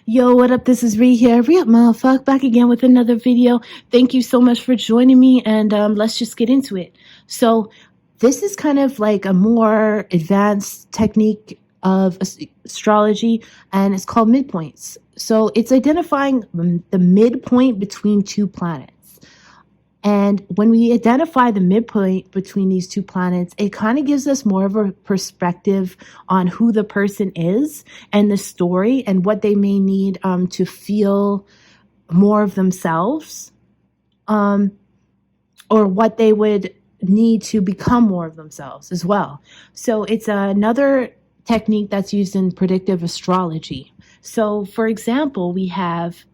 Yo, what up? This is Ree here. Ree up, motherfucker. Back again with another video. Thank you so much for joining me, and let's just get into it. So this is kind of like a more advanced technique of astrology, and it's called midpoints. So it's identifying the midpoint between two planets. And when we identify the midpoint between these two planets, it kind of gives us more of a perspective on who the person is and the story and what they may need to feel more of themselves, or what they would need to become more of themselves as well. So it's another technique that's used in predictive astrology. So for example, we have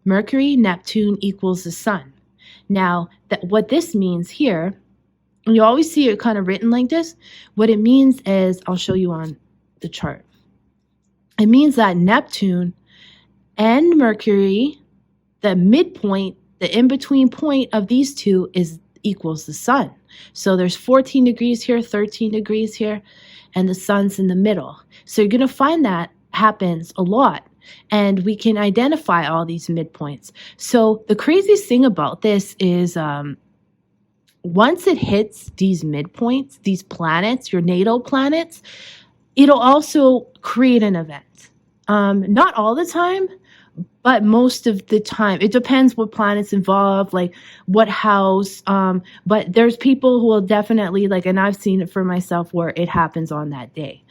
Mercury, Neptune equals the sun. Now, what this means here, you always see it kind of written like this. What it means is, I'll show you on the chart. It means that Neptune and Mercury, the midpoint, the in-between point of these two equals the sun. So there's 14 degrees here, 13 degrees here, and the sun's in the middle. So you're going to find that happens a lot. And we can identify all these midpoints. So the craziest thing about this is once it hits these midpoints, these planets, your natal planets, it'll also create an event. Not all the time, but most of the time. It depends what planets involved, like what house. But there's people who will definitely, and I've seen it for myself where it happens on that day.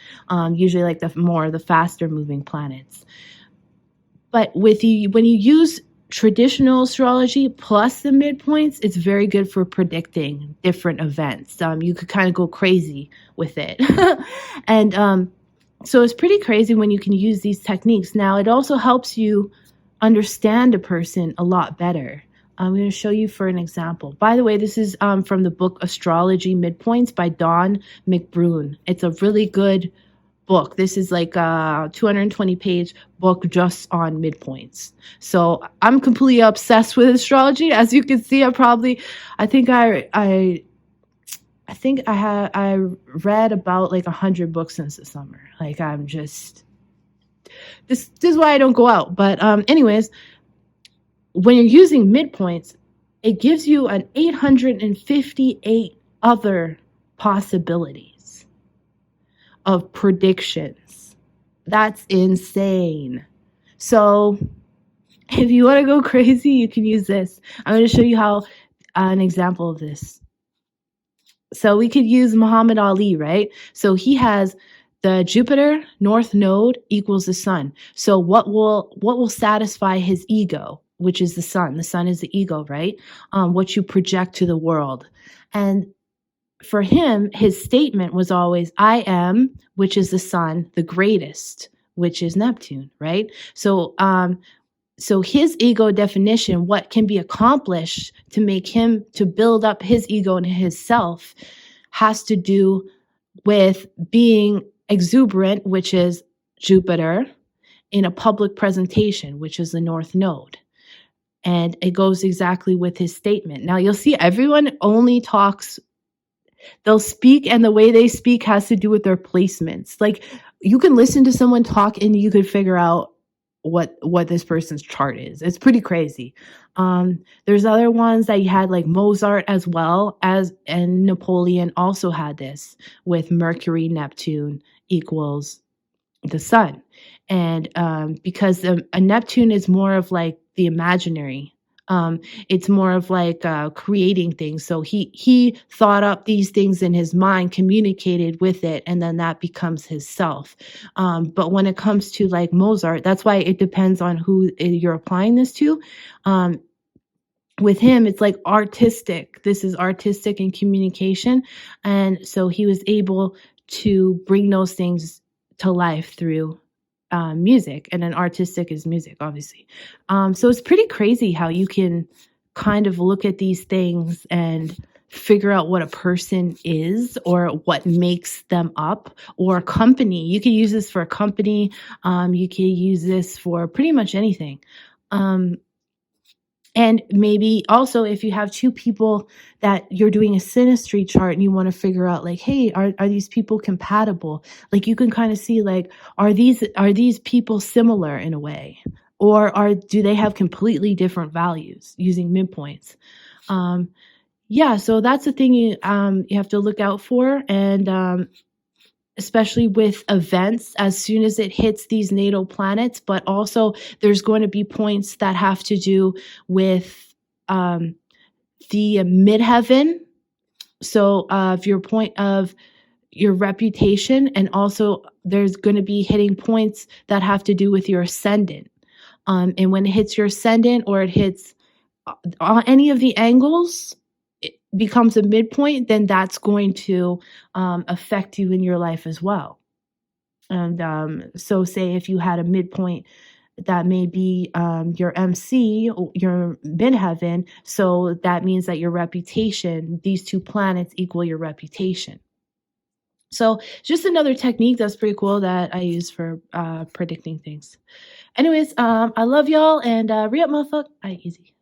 Usually like the faster moving planets. But when you use traditional astrology plus the midpoints, it's very good for predicting different events. You could kind of go crazy with it. And so it's pretty crazy when you can use these techniques. Now, it also helps you understand a person a lot better. I'm going to show you for an example. By the way, this is from the book Astrology Midpoints by Don McBroom. It's a really good book. This is like a 220-page book just on midpoints. So I'm completely obsessed with astrology. As you can see, I think I read about 100 books since the summer. I'm just, this is why I don't go out. But anyways, when you're using midpoints, it gives you an 858 other possibilities of predictions. That's insane. So if you want to go crazy, you can use this. I'm going to show you how an example of this. So we could use Muhammad Ali, right? So he has the Jupiter North Node equals the sun. So what will satisfy his ego, which is the sun. The sun is the ego, right? What you project to the world. And for him, his statement was always, I am, which is the sun, the greatest, which is Neptune, right? So his ego definition, what can be accomplished to make him, to build up his ego and his self, has to do with being exuberant, which is Jupiter, in a public presentation, which is the North Node. And it goes exactly with his statement. Now you'll see everyone only talks. They'll speak, and the way they speak has to do with their placements. You can listen to someone talk and you could figure out what this person's chart is. It's pretty crazy. There's other ones that you had like Mozart as well as, and Napoleon also had this with Mercury, Neptune equals the sun. And because a Neptune is more of like the imaginary. It's more of like creating things. So he thought up these things in his mind, communicated with it, and then that becomes his self. But when it comes to like Mozart, that's why it depends on who you're applying this to. With him, it's like artistic. This is artistic in communication. And so he was able to bring those things to life through music, and then artistic is music, obviously. So it's pretty crazy how you can kind of look at these things and figure out what a person is or what makes them up, or a company. You can use this for a company. You can use this for pretty much anything. And maybe also if you have two people that you're doing a synastry chart and you want to figure out like, hey, are these people compatible? Like you can kind of see like, are these people similar in a way? Or do they have completely different values using midpoints? Yeah, so that's the thing you have to look out for. And especially with events as soon as it hits these natal planets, but also there's going to be points that have to do with the midheaven. So of your point of your reputation, and also there's going to be hitting points that have to do with your ascendant. And when it hits your ascendant or it hits on any of the angles, it becomes a midpoint, then that's going to affect you in your life as well. And so say if you had a midpoint that may be your MC, your midheaven, so that means that your reputation, these two planets equal your reputation. So just another technique that's pretty cool that I use for predicting things. Anyways, I love y'all, and re-up motherfucker, easy.